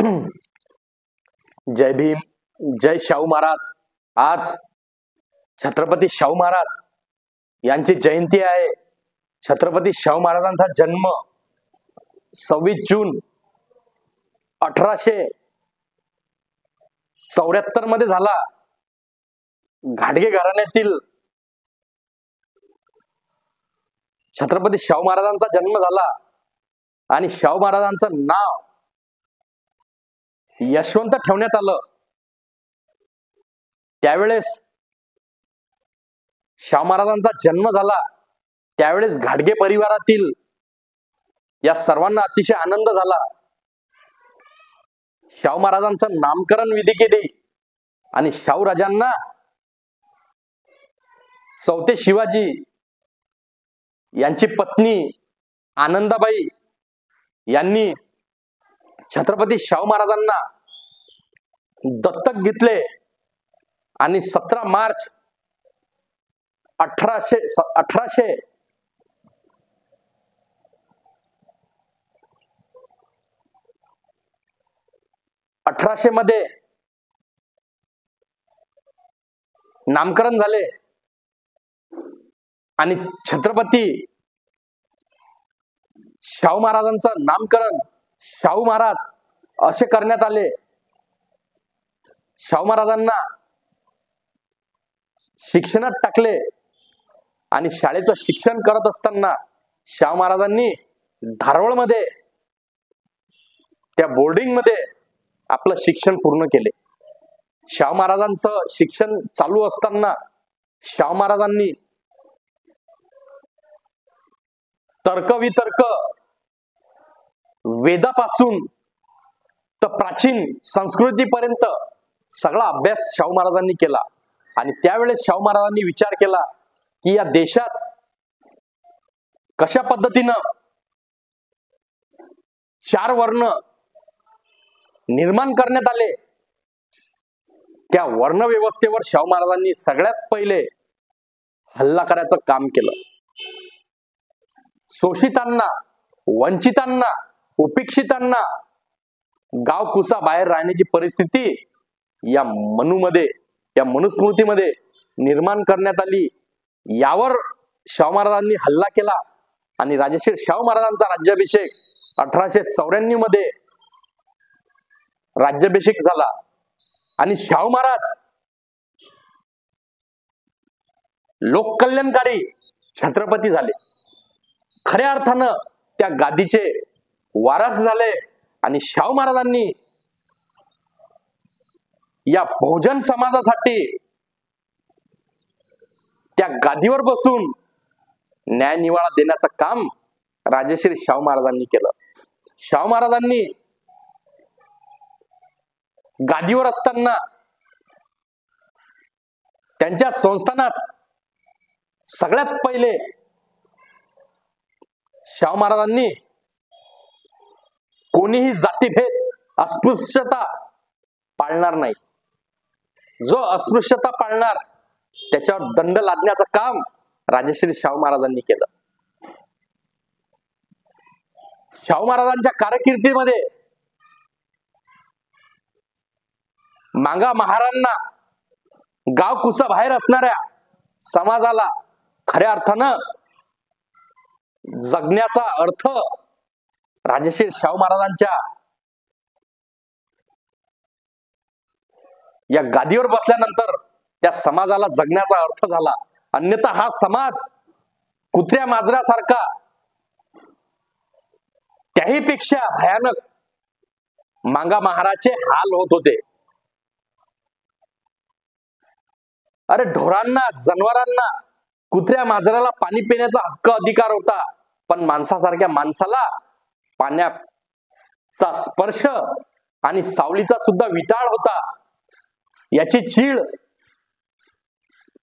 जय भीम, जय शाहू महाराज। आज छत्रपती शाहू महाराज यांची जयंती आहे। छत्रपती शाहू महाराजांचा जन्म 26 जून 1874 मध्ये झाला। घाटगे घराण्यातील छत्रपती शाहू महाराजांचा जन्म झाला आणि शाहू महाराजांचं नाव यशवंत ठेवण्यात आलं। त्यावेळेस शाहू महाराजांचा जन्म झाला त्यावेळेस घाटगे परिवारातील या सर्वांना अतिशय आनंद झाला। शाहू महाराजांचं नामकरण विधी केली आणि शाहू राजांना चौथे शिवाजी यांची पत्नी आनंदाबाई यांनी छत्रपती शाहू महाराजांना दत्तक घेतले आणि 17 मार्च 1800 मध्ये नामकरण झाले आणि छत्रपती शाहू महाराजांचं नामकरण शाहू महाराज असे करण्यात आले। शाहू महाराजांना शिक्षणात टाकले आणि शाळेचं शिक्षण करत असताना शाहू महाराजांनी धारवळमध्ये त्या बोर्डिंग मध्ये आपलं शिक्षण पूर्ण केले। शाहू महाराजांचं शिक्षण चालू असताना शाहू महाराजांनी तर्कवितर्क वेदापासून तर प्राचीन संस्कृतीपर्यंत सगळा अभ्यास शाहू महाराजांनी केला आणि त्यावेळेस शाहू महाराजांनी विचार केला की या देशात कशा पद्धतीनं 4 वर्ण निर्माण करण्यात आले। त्या वर्ण व्यवस्थेवर शाहू महाराजांनी सगळ्यात पहिले हल्ला करायचं काम केलं। शोषितांना, वंचितांना, उपेक्षितांना गाव कुसा बाहेर राहण्याची परिस्थिती या मनुस्मृतीमध्ये निर्माण करण्यात आली। यावर शाहू महाराजांनी हल्ला केला आणि राजश्री शाहू महाराजांचा राज्याभिषेक 1894 मध्ये राज्याभिषेक झाला आणि शाहू महाराज लोककल्याणकारी छत्रपती झाले। खऱ्या अर्थानं त्या गादीचे वारस झाले आणि शाहू महाराजांनी या बहुजन समाजासाठी त्या गादीवर बसून न्याय निवाडा देण्याचं काम राजश्री शाहू महाराजांनी केलं। शाहू महाराजांनी गादीवर असताना त्यांच्या संस्थानात सगळ्यात पहिले शाहू महाराजांनी कोणीही जातीभेद अस्पृश्यता पाळणार नाही। जो अस्पृश्यता पाळणार त्याच्यावर दंड लादण्याचं काम राजश्री शाहू महाराजांनी केलं। शाहू महाराजांच्या कारकिर्दीमध्ये मांगा महारांना गाव कुसा बाहेर असणाऱ्या समाजाला खऱ्या अर्थानं जगण्याचा अर्थ राजश्री शाहू महाराजांच्या या गादीवर बसल्यानंतर त्या समाजाला जगण्याचा अर्थ झाला। अन्यथा हा समाज कुत्र्या मांजरासारखा त्याही पेक्षा भयानक मांगा महाराचे हाल होत होते। अरे ढोरांना, जनावरांना, कुत्र्या मांजराला पाणी पिण्याचा हक्क अधिकार होता, पण माणसासारख्या माणसाला पाण्याचा स्पर्श आणि सावलीचा सुद्धा विटाळ होता। याची चीड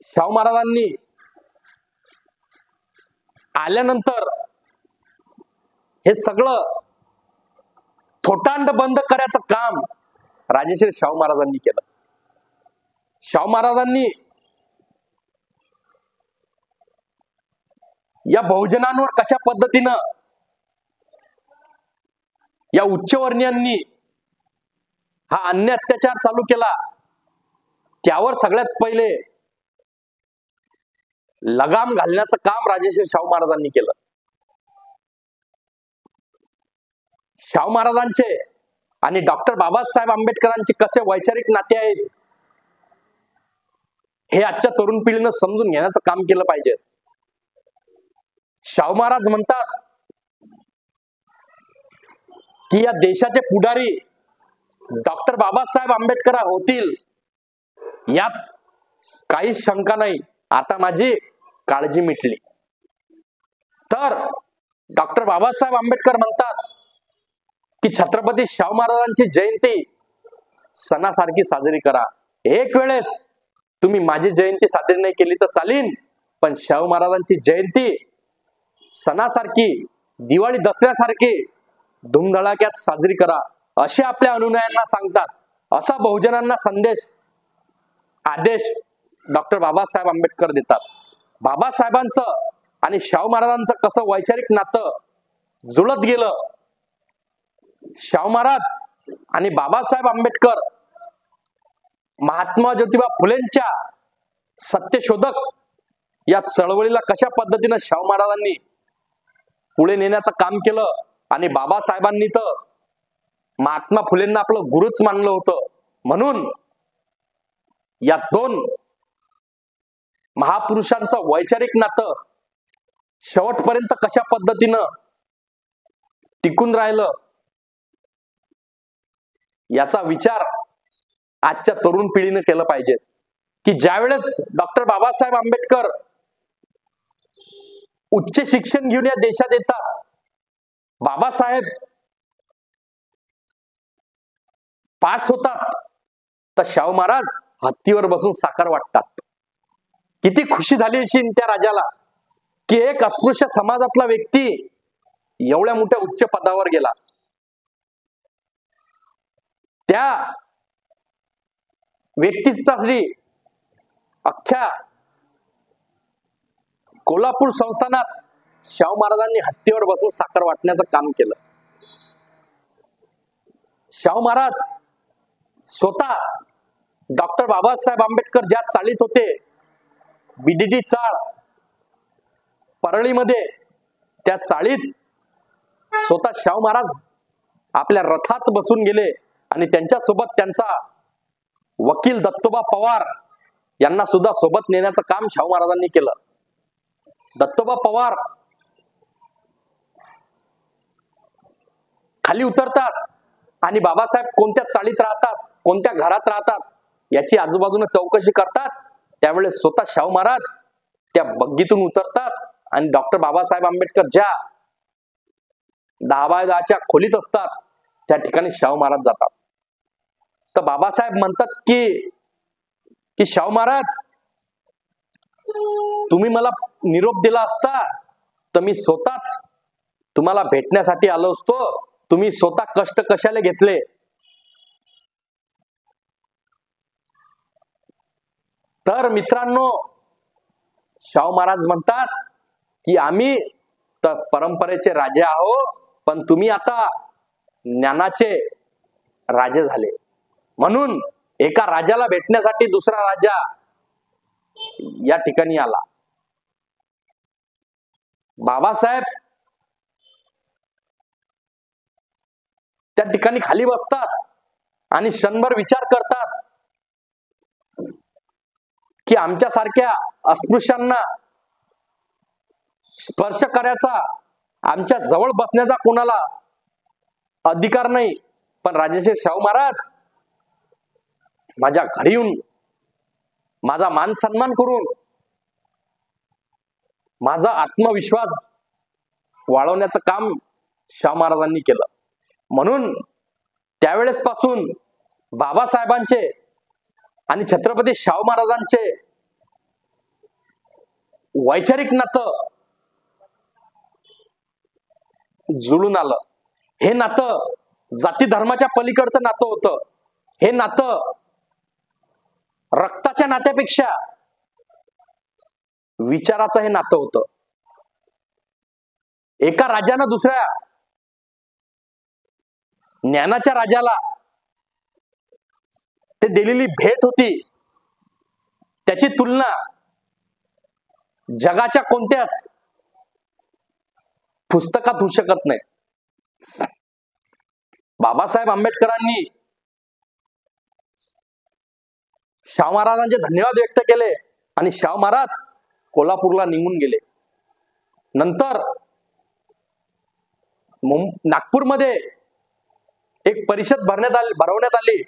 शाहू महाराजांनी आल्यानंतर हे सगळं थोटांड बंद करायचं काम राजश्री शाहू महाराजांनी केलं। शाहू महाराजांनी या बहुजनांवर कशा पद्धतीनं या उच्चवर्णीयांनी हा अन्य अत्याचार चालू केला, त्यावर सगळ्यात पहिले लगाम घालण्याचं काम राजर्षी शाहू महाराजांनी केलं. शाहू महाराजांचे आणि डॉक्टर बाबासाहेब आंबेडकरांचे कसे वैचारिक नाते आहेत हे आजच्या तरुण पिढीनं समजून घेण्याचं काम केलं पाहिजे. शाहू महाराज म्हणतात की या देशाचे पुढारी डॉक्टर बाबासाहेब आंबेडकर होतील, यात काही शंका नाही. आता माझी काळजी मिटली. तर डॉक्टर बाबासाहेब आंबेडकर म्हणतात की छत्रपती शाहू महाराजांची जयंती सणासारखी साजरी करा. एक वेळेस तुम्ही माझी जयंती साजरी नाही केली तर चालीन, पण शाहू महाराजांची जयंती सणासारखी, दिवाळी दसऱ्यासारखी धुमधडाक्यात साजरी करा, असे आपल्या अनुयायांना सांगतात. असा बहुजनांना संदेश, आदेश डॉक्टर बाबासाहेब आंबेडकर देतात. बाबासाहेबांचं आणि शाहू महाराजांचं कसं वैचारिक नातं जुळत गेलं. शाहू महाराज आणि बाबासाहेब आंबेडकर महात्मा ज्योतिबा फुलेंच्या सत्यशोधक या चळवळीला कशा पद्धतीनं शाहू महाराजांनी पुढे नेण्याचं काम केलं आणि बाबासाहेबांनी तर महात्मा फुलेंना आपलं गुरुच मानलं होतं. म्हणून या दोन महापुरुषांचं वैचारिक नातं शेवटपर्यंत कशा पद्धतीनं टिकून राहिलं याचा विचार आजच्या तरुण पिढीने केलं पाहिजे. की ज्यावेळेस डॉक्टर बाबासाहेब आंबेडकर उच्च शिक्षण घेऊन या देशात येतात, बाबासाहेब पास होतात, तर शाहू महाराज हत्तीवर बसून साखर वाटतात. किती खुशी झाली असेल त्या राजाला की एक अस्पृश्य समाजातला व्यक्ती एवढ्या मोठ्या उच्च पदावर गेला. त्या व्यक्तीसाठी अख्ख्या कोल्हापूर संस्थानात शाहू महाराजांनी हत्तीवर बसून साखर वाटण्याचं काम केलं. शाहू महाराज स्वतः डॉक्टर बाबासाहेब आंबेडकर ज्या चाळीत होते, बीडीडी चाळ परळीमध्ये, त्या चाळीत स्वतः शाहू महाराज आपल्या रथात बसून गेले आणि त्यांच्यासोबत त्यांचा वकील दत्तोबा पवार यांना सुद्धा सोबत नेण्याचं काम शाहू महाराजांनी केलं. दत्तोबा पवार खाली उतरतात आणि बाबासाहेब कोणत्या चाळीत राहतात, कोणत्या घरात राहतात याची आजूबाजूने चौकशी करतात. त्यावेळेस स्वतः शाहू महाराज त्या बग्गीतून उतरतात आणि डॉक्टर बाबासाहेब आंबेडकर ज्या 10x10 खोलीत असतात त्या ठिकाणी शाहू महाराज जातात. तर बाबासाहेब म्हणतात की शाहू महाराज, तुम्ही मला निरोप दिला असता तर मी स्वतःच तुम्हाला भेटण्यासाठी आलो असतो. तुम्ही स्वतः कष्ट कशाला घेतले. तर मित्रांनो, शाहू महाराज म्हणतात की आम्ही तर परंपरेचे राजे आहो, पण तुम्ही आता ज्ञानाचे राजे झाले. म्हणून एका राजाला भेटण्यासाठी दुसरा राजा या ठिकाणी आला. बाबासाहेब त्या ठिकाणी खाली बसतात आणि क्षणभर विचार करतात की आमच्यासारख्या अस्पृश्यांना स्पर्श करायचा, आमच्या जवळ बसण्याचा कोणाला अधिकार नाही. पण राजर्षी शाहू महाराज माझ्या घरी येऊन माझा मान सन्मान करून माझा आत्मविश्वास वाढवण्याचं काम शाहू महाराजांनी केलं. म्हणून त्यावेळेस पासून बाबासाहेबांचे आणि छत्रपती शाहू महाराजांचे वैचारिक नातं जुळून आलं. हे नातं जाती धर्माच्या पलीकडचं नातं होतं. हे नातं रक्ताच्या नात्यापेक्षा विचाराचं हे नातं होतं. एका राजानं दुसऱ्या ज्ञानाच्या राजाला ते दिलेली भेट होती त्याची तुलना जगाच्या कोणत्याच पुस्तकात होऊ शकत नाही. बाबासाहेब आंबेडकरांनी शाहू महाराजांचे धन्यवाद व्यक्त केले आणि शाहू महाराज कोल्हापूरला निघून गेले. नंतर नागपूरमध्ये एक परिषद भरवण्यात आली.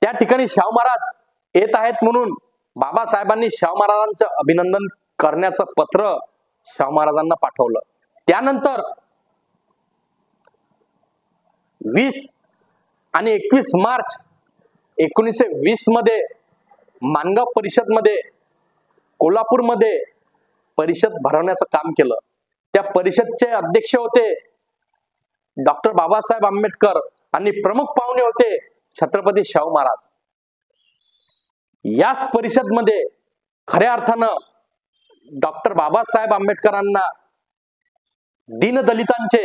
त्या ठिकाणी शाहू महाराज येत आहेत म्हणून बाबासाहेबांनी शाहू महाराजांचं अभिनंदन करण्याचं पत्र शाहू महाराजांना पाठवलं. त्यानंतर 20 आणि 21 मार्च 1920 मध्ये मानगाव परिषद मध्ये कोल्हापूरमध्ये परिषद भरवण्याचं काम केलं. त्या परिषदचे अध्यक्ष होते डॉक्टर बाबासाहेब आंबेडकर आणि प्रमुख पाहुणे होते छत्रपती शाहू महाराज. याच परिषद मध्ये खऱ्या अर्थानं डॉक्टर बाबासाहेब आंबेडकरांना दीनदलितांचे,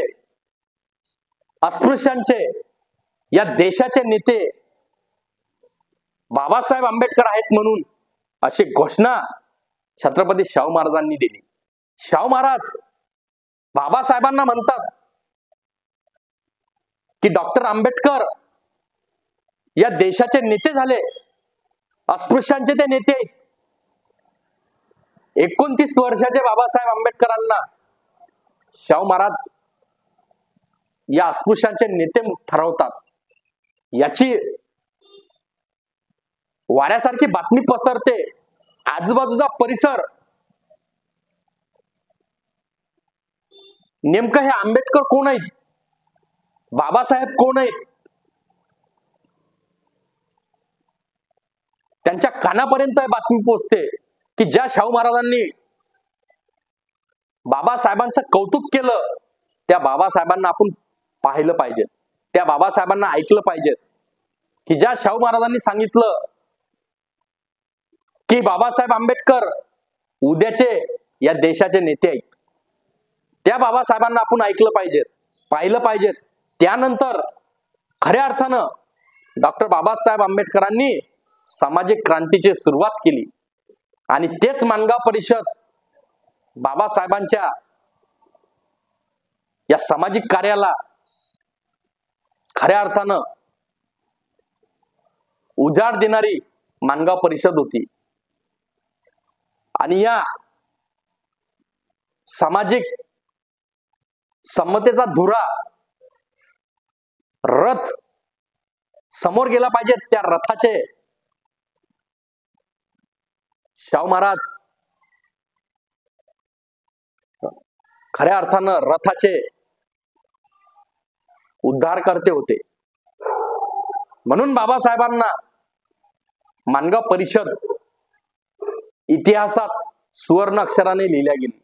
अस्पृश्यांचे, या देशाचे नेते बाबासाहेब आंबेडकर आहेत म्हणून अशी घोषणा छत्रपती शाहू महाराजांनी दिली. शाहू महाराज बाबासाहेबांना म्हणतात की डॉक्टर आंबेडकर या देशाचे नेते झाले, अस्पृश्यांचे ते नेते आहेत. 29 वर्षाचे बाबासाहेब आंबेडकरांना शाहू महाराज या अस्पृश्यांचे नेते ठरवतात. याची वाऱ्यासारखी बातमी पसरते. आजूबाजूचा परिसर नेमकं हे आंबेडकर कोण आहेत, बाबासाहेब कोण आहेत, त्यांच्या कानापर्यंत बातमी पोहोचते की ज्या शाहू महाराजांनी बाबासाहेबांचं कौतुक केलं त्या बाबासाहेबांना आपण पाहिलं पाहिजे, त्या बाबासाहेबांना ऐकलं पाहिजे. की ज्या शाहू महाराजांनी सांगितलं की बाबासाहेब आंबेडकर उद्याचे या देशाचे नेते आहेत, त्या बाबासाहेबांना आपण ऐकलं पाहिजे, पाहिलं पाहिजे. त्यानंतर खऱ्या अर्थानं डॉक्टर बाबासाहेब आंबेडकरांनी सामाजिक क्रांतीची सुरुवात केली आणि तेच मानगाव परिषद बाबासाहेबांच्या या सामाजिक कार्याला खऱ्या अर्थानं उजाड देणारी मानगाव परिषद होती. आणि या सामाजिक समतेचा धुरा रथ समोर गेला पाहिजे. त्या रथाचे शाहू महाराज खऱ्या अर्थानं रथाचे उद्धार करते होते. म्हणून बाबासाहेबांना मानगाव परिषद इतिहासात सुवर्ण अक्षराने लिहिल्या गेली.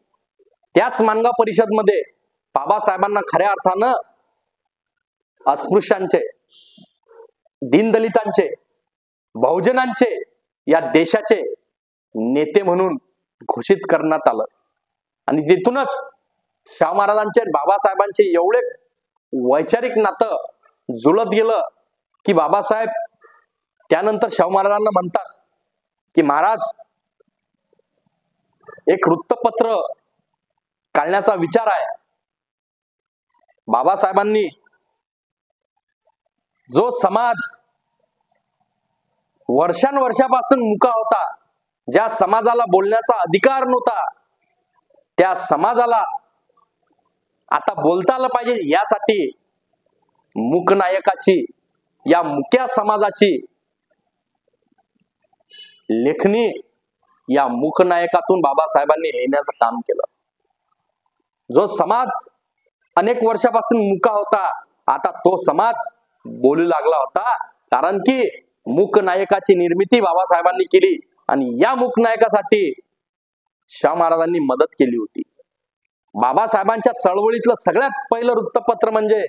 त्याच मानगाव परिषद मध्ये बाबासाहेबांना खऱ्या अर्थानं अस्पृश्यांचे, दीनदलितांचे, बहुजनांचे या देशाचे नेते म्हणून घोषित करण्यात आलं. आणि तिथूनच शाहू महाराजांचे बाबासाहेबांचे एवढे वैचारिक नातं जुळत गेलं की बाबासाहेब त्यानंतर शाहू महाराजांना म्हणतात की महाराज एक वृत्तपत्र काढण्याचा विचार आहे. बाबासाहेबांनी जो समाज वर्षांवर्षापासून मुका होता, ज्या समाजाला बोलण्याचा अधिकार नव्हता, त्या समाजाला आता बोलता आलं पाहिजे. यासाठी मूकनायकाची, या मुक्या समाजाची लेखणी या मूकनायकातून बाबासाहेबांनी लिहिण्याचं काम केलं. जो समाज अनेक वर्षापासून मुका होता, आता तो समाज बोलू लागला होता. कारण की मूकनायकाची निर्मिती बाबासाहेबांनी केली आणि या मूकनायकासाठी शाहू महाराजांनी मदत केली होती. बाबासाहेबांच्या चळवळीतलं सगळ्यात पहिलं वृत्तपत्र म्हणजे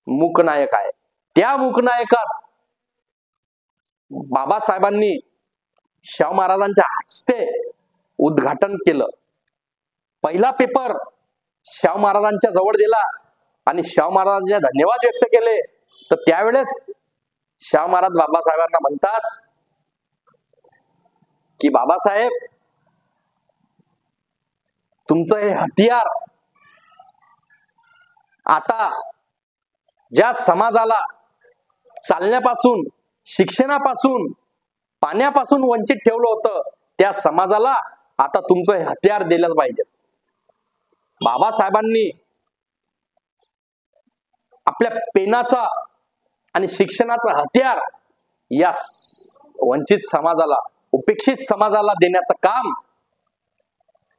मूकनायक आहे. त्या मूकनायकात बाबासाहेबांनी शाहू महाराजांच्या हस्ते उद्घाटन केलं. पहिला पेपर शाहू महाराजांच्या जवळ दिला आणि शाहू महाराजांचे धन्यवाद व्यक्त केले. तर त्यावेळेस शाहू महाराज बाबासाहेबांना म्हणतात की बाबासाहेब, तुमचं हे हत्यार आता ज्या समाजाला चालण्यापासून, शिक्षणापासून, पाण्यापासून वंचित ठेवलं होतं, त्या समाजाला आता तुमचं हे हत्यार दिलंच पाहिजे. बाबासाहेबांनी आपल्या पेनाचा आणि शिक्षणाचा हत्यार या वंचित समाजाला, उपेक्षित समाजाला देण्याचं काम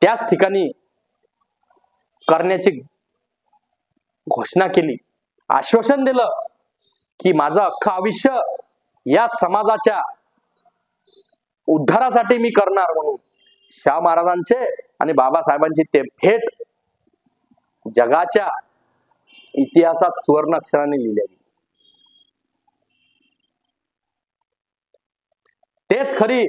त्याच ठिकाणी करण्याची घोषणा केली. आश्वासन दिलं की माझं अख्खं आयुष्य या समाजाच्या उद्धारासाठी मी करणार म्हणून. शाहू महाराजांचे आणि बाबासाहेबांची ते भेट जगाच्या इतिहासात सुवर्ण अक्षराने लिहिलेली. तेच खरी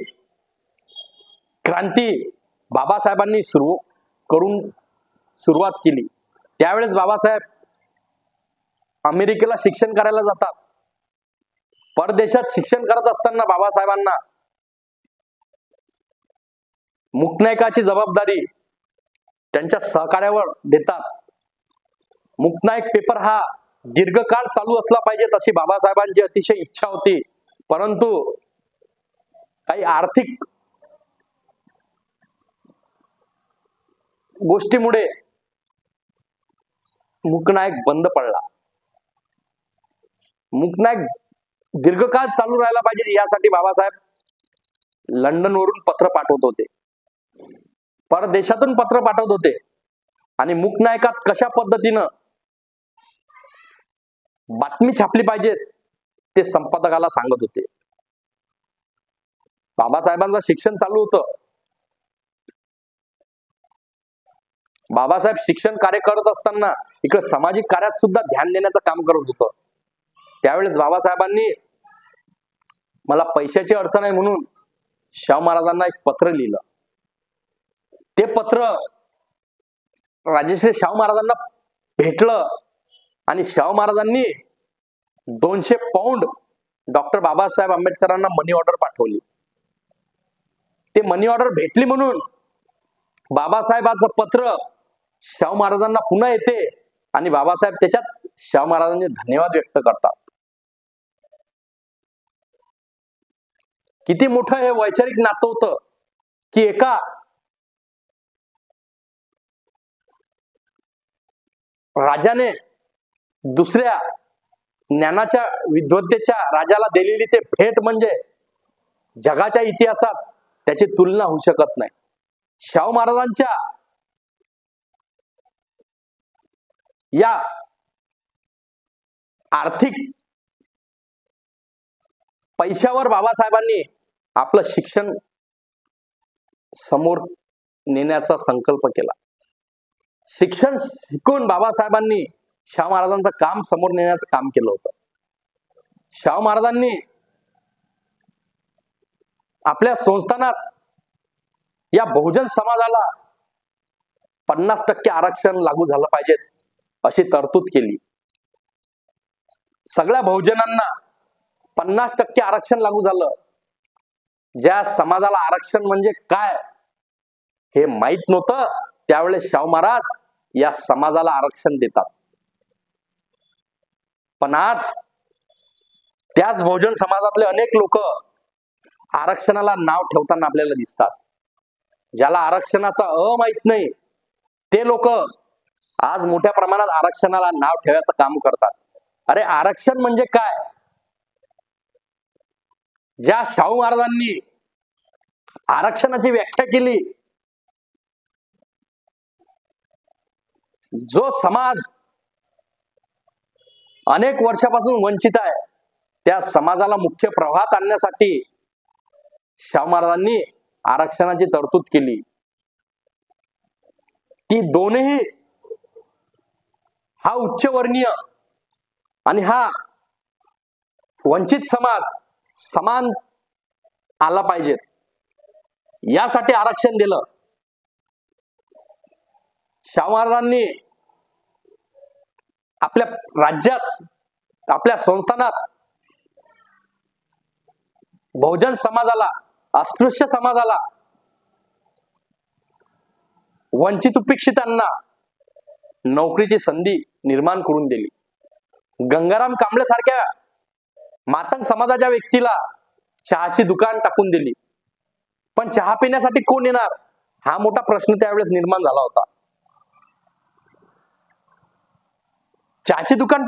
क्रांती बाबासाहेबांनी सुरुवात केली. त्यावेळेस बाबासाहेब अमेरिकेला शिक्षण करायला जातात. परदेशात शिक्षण करत असताना बाबासाहेबांना मुकनायकाची जबाबदारी त्यांच्या सहकार्यावर देतात. मुकनायक पेपर हा दीर्घकाळ चालू असला पाहिजे अशी बाबासाहेबांची अतिशय इच्छा होती. परंतु काही आर्थिक गोष्टीमुळे मुकनायक बंद पडला. मुकनायक दीर्घकाळ चालू राहायला पाहिजे यासाठी बाबासाहेब लंडनवरून पत्र पाठवत होते, परदेशातून पत्र पाठवत होते आणि मुकनायकात कशा पद्धतीनं बातमी छापली पाहिजे ते संपादकाला सांगत होते. बाबासाहेबांचं शिक्षण चालू होतं. बाबासाहेब शिक्षण कार्य करत असताना इकडे सामाजिक कार्यात सुद्धा ध्यान देण्याचं काम करत होतं. त्यावेळेस बाबासाहेबांनी मला पैशाची अडचण आहे म्हणून शाहू महाराजांना एक पत्र लिहिलं. ते पत्र राजश्री शाहू महाराजांना भेटलं आणि शाहू महाराजांनी 200 पाऊंड डॉक्टर बाबासाहेब आंबेडकरांना मनी ऑर्डर पाठवली. ते मनी ऑर्डर भेटली म्हणून बाबासाहेबांचं पत्र शाहू महाराजांना पुन्हा येते आणि बाबासाहेब त्याच्यात शाहू महाराजांचे धन्यवाद व्यक्त करतात. किती मोठं हे वैचारिक नातं होतं की एका राजाने दुसऱ्या ज्ञानाच्या, विद्वत्तेच्या राजाला दिलेली ते भेट म्हणजे जगाच्या इतिहासात त्याची तुलना होऊ शकत नाही. शाहू महाराजांच्या या आर्थिक पैशावर बाबासाहेबांनी आपलं शिक्षण समोर नेण्याचा संकल्प केला. शिक्षण शिकून बाबासाहेबांनी शाहू महाराजांचं काम समोर नेण्याचं काम केलं होतं. शाहू महाराजांनी आपल्या संस्थानात या बहुजन समाजाला 50% आरक्षण लागू झालं पाहिजे अशी तरतूद केली. सगळ्या बहुजनांना 50% आरक्षण लागू झालं. ज्या समाजाला आरक्षण म्हणजे काय हे माहित नव्हतं, त्यावेळेस शाहू महाराज या समाजाला आरक्षण देतात. पण आज त्याच बहुजन समाजातले अनेक लोक आरक्षणाला नाव ठेवताना आपल्याला दिसतात. ज्याला आरक्षणाचा माहित नाही ते लोक आज मोठ्या प्रमाणात आरक्षणाला नाव ठेवायचं काम करतात. अरे आरक्षण म्हणजे काय? ज्या शाहू महाराजांनी आरक्षणाची व्याख्या केली, जो समाज अनेक वर्षापासून वंचित आहे त्या समाजाला मुख्य प्रवाहात आणण्यासाठी शाहू महाराजांनी आरक्षणाची तरतूद केली. ती दोन्ही, हा उच्चवर्णीय आणि हा वंचित समाज समान आला पाहिजे यासाठी आरक्षण दिलं. शाहू महाराजांनी आपल्या राज्यात, आपल्या संस्थानात बहुजन समाजाला, अस्पृश्य समाजाला, वंचित उपेक्षितांना नोकरीची संधी निर्माण करून दिली. गंगाराम कांबळे सारख्या मातंग समाजाच्या व्यक्तीला चहाची दुकान टाकून दिली. पण चहा पिण्यासाठी कोण येणार हा मोठा प्रश्न त्यावेळेस निर्माण झाला होता. चहाची दुकान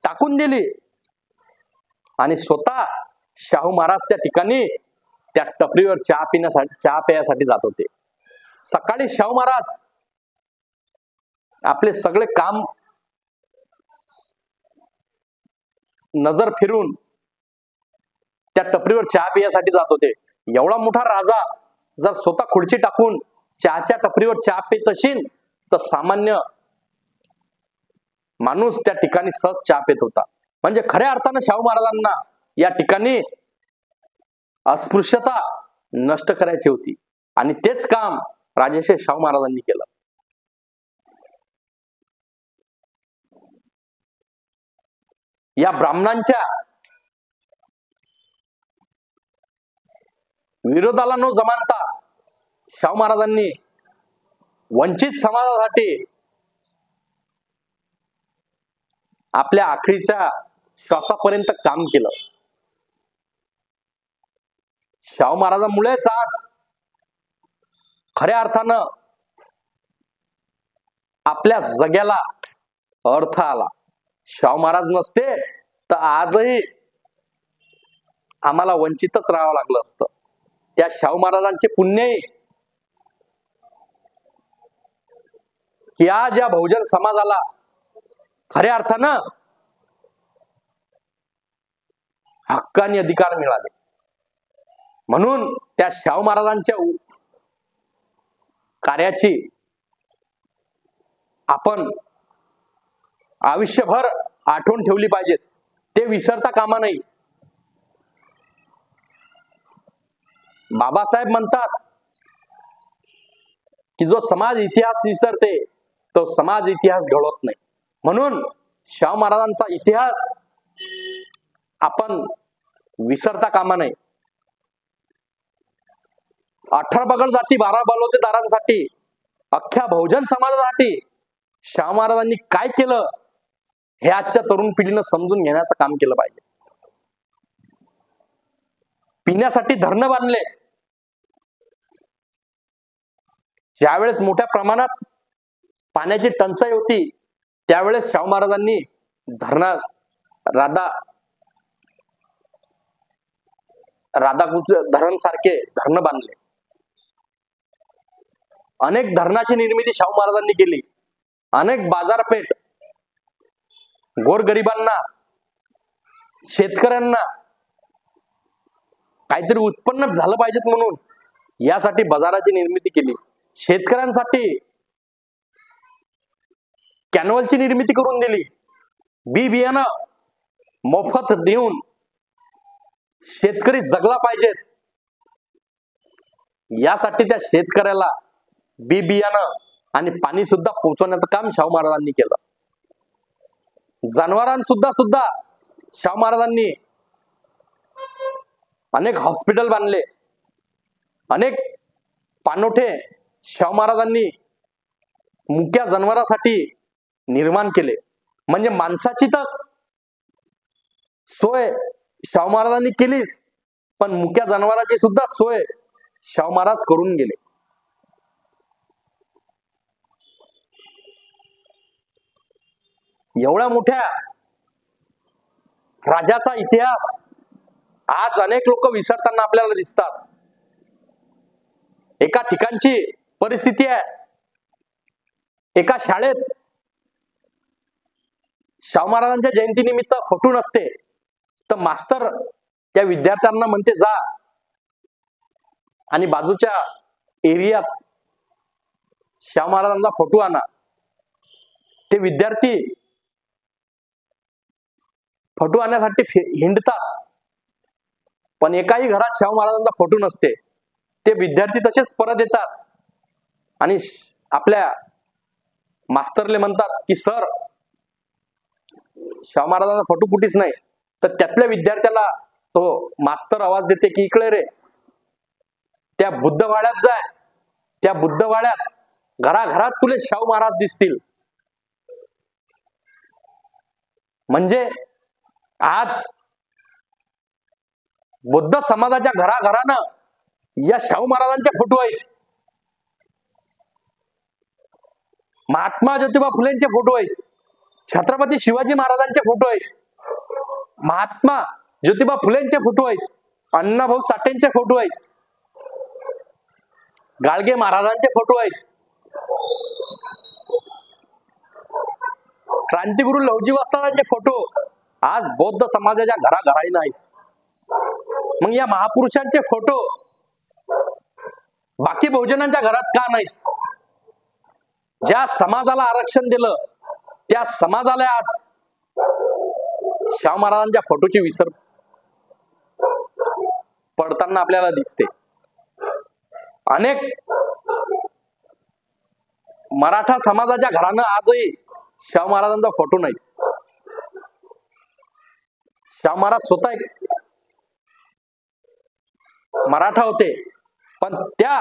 टाकून दिली आणि स्वतः शाहू महाराज त्या ठिकाणी त्या टपरीवर चहा प्यायसाठी जात होते. सकाळी शाहू महाराज आपले सगळे काम नजर फिरून त्या टपरीवर चहा पिण्यासाठी जात होते. एवढा मोठा राजा जर स्वतः खुर्ची टाकून चहाच्या टपरीवर चहा पित असेल तर सामान्य माणूस त्या ठिकाणी सहज चहा पित होता. म्हणजे खऱ्या अर्थानं शाहू महाराजांना या ठिकाणी अस्पृश्यता नष्ट करायची होती आणि तेच काम राजर्षी शाहू महाराजांनी केलं. या ब्राह्मणांच्या विरोधाला न जमानता शाहू महाराजांनी वंचित समाजासाठी आपल्या आखरीच्या श्वासापर्यंत काम केलं. शाहू महाराजांमुळेच आज खऱ्या अर्थानं आपल्या जग्याला अर्थ आला. शाहू महाराज नसते तर आजही आम्हाला वंचितच राहावं लागलं असतं. त्या शाहू महाराजांचे पुण्यही की आज या बहुजन समाजाला खऱ्या अर्थानं हक्क आणि अधिकार मिळाले. म्हणून त्या शाहू महाराजांच्या कार्याची आपण आयुष्यभर आठवण ठेवली पाहिजे. ते विसरता कामा नाही. बाबासाहेब म्हणतात की जो समाज इतिहास विसरते तो समाज इतिहास घडवत नाही. म्हणून शाहू महाराजांचा इतिहास आपण विसरता कामा नये. 18 बगड जाती 12 बलुतेदारांसाठी अख्ख्या बहुजन समाजासाठी शाहू महाराजांनी काय केलं हे आजच्या तरुण पिढीनं समजून घेण्याचं काम केलं पाहिजे. पिण्यासाठी धरणं बांधले. ज्यावेळेस मोठ्या प्रमाणात पाण्याची टंचाई होती त्यावेळेस शाहू महाराजांनी राधाकृष्ण धरण सारखे धरण बांधले. अनेक धरणाची निर्मिती शाहू महाराजांनी केली. अनेक बाजारपेठ गोरगरिबांना, शेतकऱ्यांना काहीतरी उत्पन्न झालं पाहिजेत म्हणून यासाठी बाजाराची निर्मिती केली. शेतकऱ्यांसाठी कॅनवलची निर्मिती करून दिली. बी बियाणं मोफत देऊन शेतकरी जगला पाहिजेत यासाठी त्या शेतकऱ्याला बी बियाणं आणि पाणी सुद्धा पोहोचवण्याचं काम शाहू महाराजांनी केलं. जनावरांसुद्धा शाहू महाराजांनी अनेक हॉस्पिटल बांधले. अनेक पाणवठे शाहू महाराजांनी मुक्या जनावरांसाठी निर्माण केले. म्हणजे माणसाची तर सोय शाहू महाराजांनी केलीच पण मुक्या जनावरांची सुद्धा सोय शाहू महाराज करून गेले. एवढ्या मोठ्या राजाचा इतिहास आज अनेक लोक विसरताना आपल्याला दिसतात. एका ठिकाणची परिस्थिती आहे. एका शाळेत शाहू महाराजांच्या जयंतीनिमित्त फोटो नसते तर मास्तर त्या विद्यार्थ्यांना म्हणते जा आणि बाजूच्या एरियात शाहू महाराजांचा फोटो आणा. ते विद्यार्थी फोटो आणण्यासाठी हिंडतात पण एकाही घरात शाहू महाराजांचा फोटो नसते. ते विद्यार्थी तसेच परत येतात आणि आपल्या मास्तरले म्हणतात की सर शाहू महाराजांचा फोटो कुठेच नाही. तर त्यातल्या विद्यार्थ्याला तो मास्तर आवाज देते की इकडे रे, त्या बुद्धवाड्यात जाय, त्या बुद्धवाड्यात घराघरात तुले शाहू महाराज दिसतील. म्हणजे आज बुद्ध समाजाच्या घराघरानं या शाहू महाराजांचे फोटो आहेत, महात्मा ज्योतिबा फुलेंचे फोटो आहेत, छत्रपती शिवाजी महाराजांचे फोटो आहेत, महात्मा ज्योतिबा फुलेंचे फोटो आहेत, अण्णाभाऊ साठेंचे फोटो आहेत, गाडगे महाराजांचे फोटो आहेत, क्रांतिगुरु लवजी वस्तादांचे फोटो आज बौद्ध समाजाच्या घराघराईन आहेत. मग या महापुरुषांचे फोटो बाकी बहुजनांच्या घरात का नाहीत? ज्या समाजाला आरक्षण दिलं त्या समाजाला आज शाहू महाराजांच्या फोटोची विसर पडताना आपल्याला दिसते. अनेक मराठा समाजाच्या घरानं आजही शाहू महाराजांचा फोटो नाही. शाहू महाराज स्वतः एक मराठा होते, पण त्या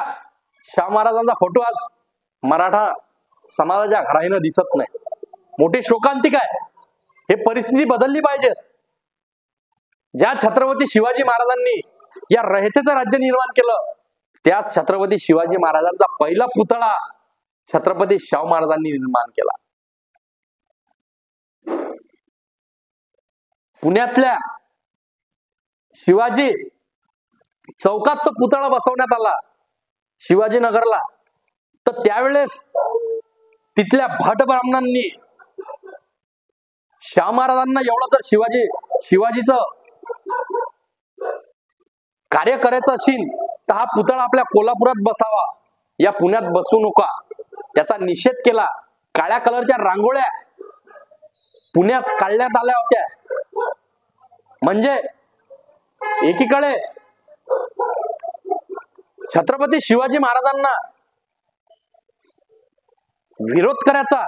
शाहू महाराजांचा फोटो आज मराठा समाजाच्या घराईनं दिसत नाही. मोठी शोकांतिका आहे. हे परिस्थिती बदलली पाहिजे. ज्या छत्रपती शिवाजी महाराजांनी या रयतेचं राज्य निर्माण केलं, त्या छत्रपती शिवाजी महाराजांचा पहिला पुतळा छत्रपती शाहू महाराजांनी निर्माण केला. पुण्यातल्या शिवाजी चौकात तो पुतळा बसवण्यात आला शिवाजीनगरला. तर त्यावेळेस तिथल्या भट ब्राह्मणांनी शाहू महाराजांना एवढं तर शिवाजीचं कार्य करायचं असेल तर हा पुतळा आपल्या कोल्हापुरात बसावा, या पुण्यात बसू नका, त्याचा निषेध केला. काळ्या कलरच्या रांगोळ्या पुण्यात काढण्यात आल्या होत्या. म्हणजे एकीकडे छत्रपती शिवाजी महाराजांना विरोध करायचा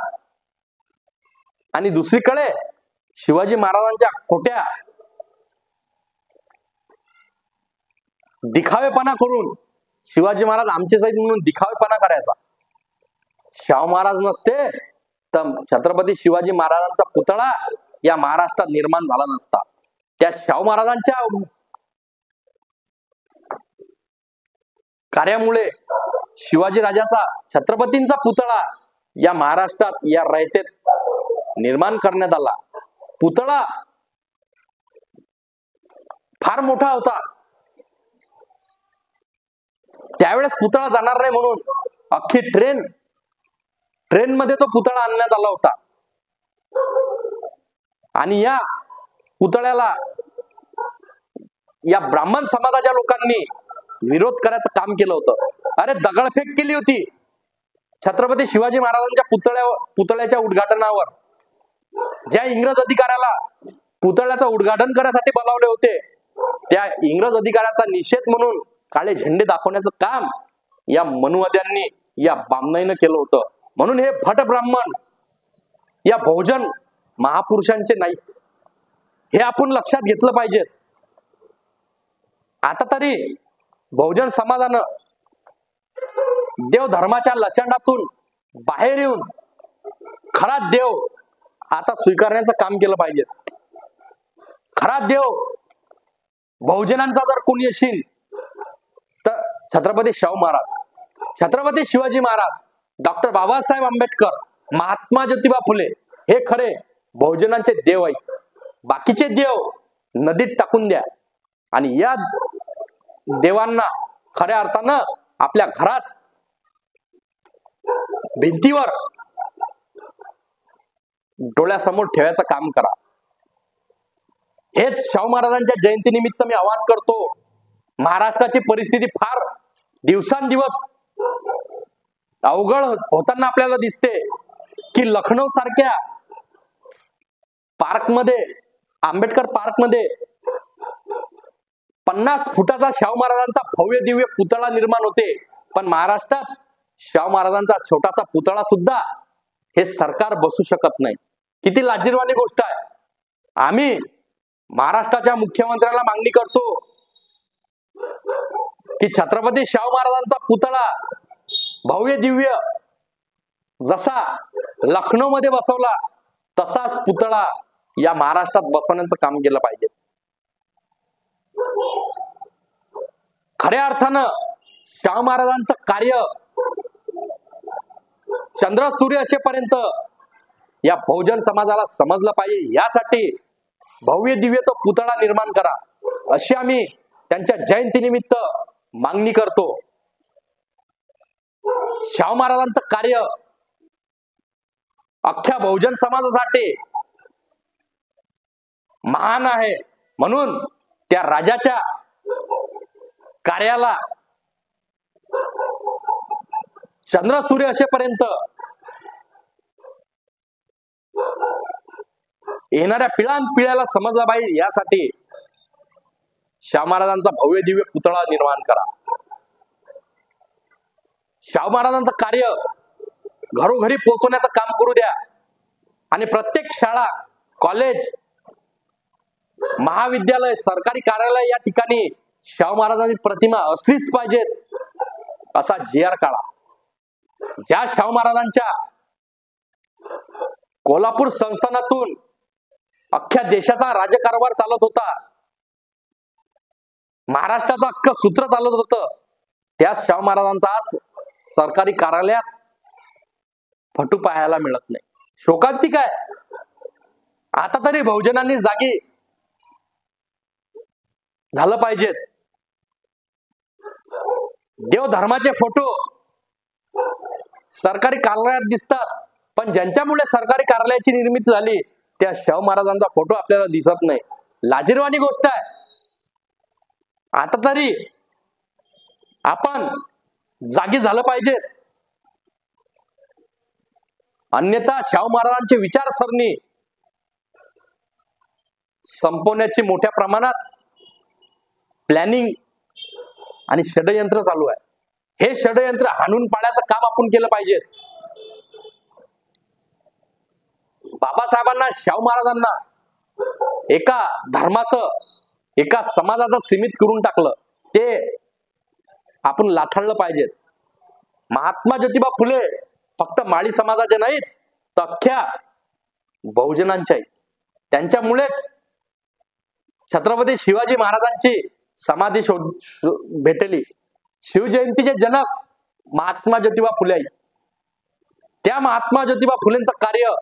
आणि दुसरीकडे शिवाजी महाराजांच्या खोट्या दिखावेपणा करून शिवाजी महाराज आमचे सहित म्हणून दिखावेपणा करायचा. शाहू महाराज नसते तर छत्रपती शिवाजी महाराजांचा पुतळा या महाराष्ट्रात निर्माण झाला नसता. त्या शाहू महाराजांच्या कार्यामुळे शिवाजी राजाचा छत्रपतींचा पुतळा या महाराष्ट्रात या रयतेत निर्माण करण्यात आला. पुतळा फार मोठा होता. त्यावेळेस पुतळा जाणार नाही म्हणून अख्खी ट्रेन मध्ये तो पुतळा आणण्यात आला होता. आणि या पुतळ्याला या ब्राह्मण समाजाच्या लोकांनी विरोध करायचं काम केलं होतं. अरे दगडफेक केली होती छत्रपती शिवाजी महाराजांच्या पुतळ्याच्या उद्घाटनावर. ज्या इंग्रज अधिकाऱ्याला पुतळ्याचं उद्घाटन करायसाठी बोलावले होते, त्या इंग्रज अधिकाऱ्याचा निषेध म्हणून काळे झेंडे दाखवण्याचं काम या मनुवाद्यांनी, या बामणाईनं केलं होतं. म्हणून हे भट ब्राह्मण या बहुजन महापुरुषांचे नाहीत, हे आपण लक्षात घेतलं पाहिजे. आता तरी बहुजन समाजानं देव धर्माच्या लचांडातून बाहेर येऊन खरा देव आता स्वीकारण्याचं काम केलं पाहिजे. खरा देव बहुजनांचा जर कोणी असेल तर छत्रपती शाहू महाराज, छत्रपती शिवाजी महाराज, डॉक्टर बाबासाहेब आंबेडकर, महात्मा ज्योतिबा फुले हे खरे बहुजनांचे देव आहेत. बाकीचे देव नदीत टाकून द्या आणि या देवांना खऱ्या अर्थानं आपल्या घरात भिंतीवर डोळ्यासमोर ठेवायचं काम करा. हेच शाहू महाराजांच्या जयंतीनिमित्त मी आवाहन करतो. महाराष्ट्राची परिस्थिती फार दिवसांदिवस अवघड होताना आपल्याला दिसते की लखनौ सारख्या पार्कमध्ये, आंबेडकर पार्कमध्ये 50 फुटाचा शाहू महाराजांचा भव्य दिव्य पुतळा निर्माण होते, पण महाराष्ट्रात शाहू महाराजांचा छोटासा पुतळा सुद्धा हे सरकार बसू शकत नाही. किती लाजिरवाणी गोष्ट आहे. आम्ही महाराष्ट्राच्या मुख्यमंत्र्याला मागणी करतो की छत्रपती शाहू महाराजांचा पुतळा भव्य दिव्य जसा लखनौ मध्ये बसवला तसाच पुतळा या महाराष्ट्रात बसवण्याचं काम केलं पाहिजे. खऱ्या अर्थानं शाहू महाराजांचं कार्य चंद्र सूर्य असेपर्यंत या बहुजन समाजाला समजलं पाहिजे, यासाठी भव्य दिव्य तो पुतळा निर्माण करा अशी आम्ही त्यांच्या जयंतीनिमित्त मागणी करतो. शाहू महाराजांचं कार्य अख्ख्या बहुजन समाजासाठी महान आहे, म्हणून त्या राजाच्या कार्याला चंद्र सूर्य असेपर्यंत येणाऱ्या पिढ्याला समजला पाहिजे, यासाठी शाहू महाराजांचा भव्य दिव्य पुतळा निर्माण करा. शाहू महाराजांचं कार्य घरोघरी पोहोचवण्याचं काम करू द्या आणि प्रत्येक शाळा, कॉलेज, महाविद्यालय, सरकारी कार्यालय या ठिकाणी शाहू महाराजांची प्रतिमा असलीच पाहिजेत असा GR काढा. ज्या शाहू महाराजांच्या कोल्हापूर संस्थानातून अख्ख्या देशाचा राज्यकारभार चालत होता, महाराष्ट्राचं अख्खं सूत्र चालत होतं, त्या शाहू महाराजांचा आज सरकारी कार्यालयात फटू पाहायला मिळत नाही. शोकांतिक आहे. आता तरी बहुजनांनी जागी झालं पाहिजेत. देवधर्माचे फोटो सरकारी कार्यालयात दिसतात, पण ज्यांच्यामुळे सरकारी कार्यालयाची निर्मिती झाली त्या शाहू महाराजांचा फोटो आपल्याला दिसत नाही. लाजिरवाणी गोष्ट आहे. आता तरी आपण जागी झालं पाहिजे, अन्यथा शाहू महाराजांची विचारसरणी संपवण्याची मोठ्या प्रमाणात प्लॅनिंग आणि षडयंत्र चालू आहे. हे षडयंत्र हाणून पाडण्याचं काम आपण केलं पाहिजे. बाबासाहेबांना, शाहू महाराजांना एका धर्माचं, एका समाजाचं सीमित करून टाकलं, ते आपण लाथाळलं पाहिजे. महात्मा ज्योतिबा फुले फक्त माळी समाजाचे नाहीत, तर अख्ख्या बहुजनांच्या. त्यांच्यामुळेच छत्रपती शिवाजी महाराजांची समाधी भेटली. शिवजयंतीचे जनक महात्मा ज्योतिबा फुले आहेत. त्या महात्मा ज्योतिबा फुलेंचं कार्य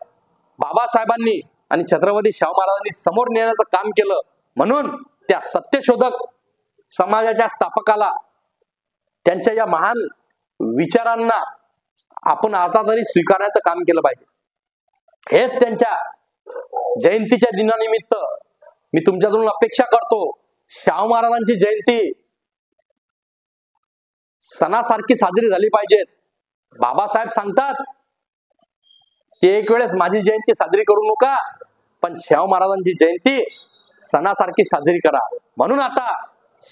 बाबासाहेबांनी आणि छत्रपती शाहू महाराजांनी समोर नेण्याचं काम केलं, म्हणून त्या सत्यशोधक समाजाच्या स्थापकाला, त्यांच्या या महान विचारांना आपण आता तरी स्वीकारण्याचं काम केलं पाहिजे. हेच त्यांच्या जयंतीच्या दिनानिमित्त मी तुमच्याकडून अपेक्षा करतो. शाहू महाराजांची जयंती सणासारखी साजरी झाली पाहिजे. बाबासाहेब सांगतात की एक वेळेस माझी जयंती साजरी करू नका, पण शाहू महाराजांची जयंती सणासारखी साजरी करा. म्हणून आता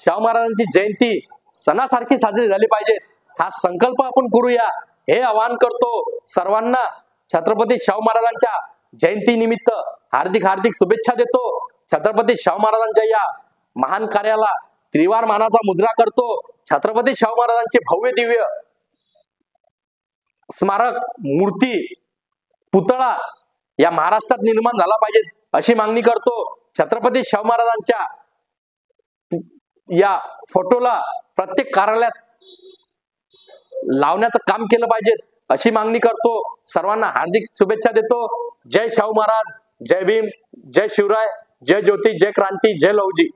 शाहू महाराजांची जयंती सणासारखी साजरी झाली पाहिजे, हा संकल्प आपण करूया, हे आवाहन करतो सर्वांना. छत्रपती शाहू महाराजांच्या जयंती निमित्त हार्दिक हार्दिक शुभेच्छा देतो. छत्रपती शाहू महाराजांच्या या महान कार्याला त्रिवार मानाचा मुजरा करतो. छत्रपती शाहू महाराजांची भव्य दिव्य स्मारक, मूर्ती, पुतळा या महाराष्ट्रात निर्माण झाला पाहिजे अशी मागणी करतो. छत्रपती शाहू महाराजांच्या या फोटोला प्रत्येक कार्यालयात लावण्याचं काम केलं पाहिजे अशी मागणी करतो. सर्वांना हार्दिक शुभेच्छा देतो. जय शाहू महाराज, जय भीम, जय शिवराय, जय ज्योती, जय क्रांती, जय लवजी.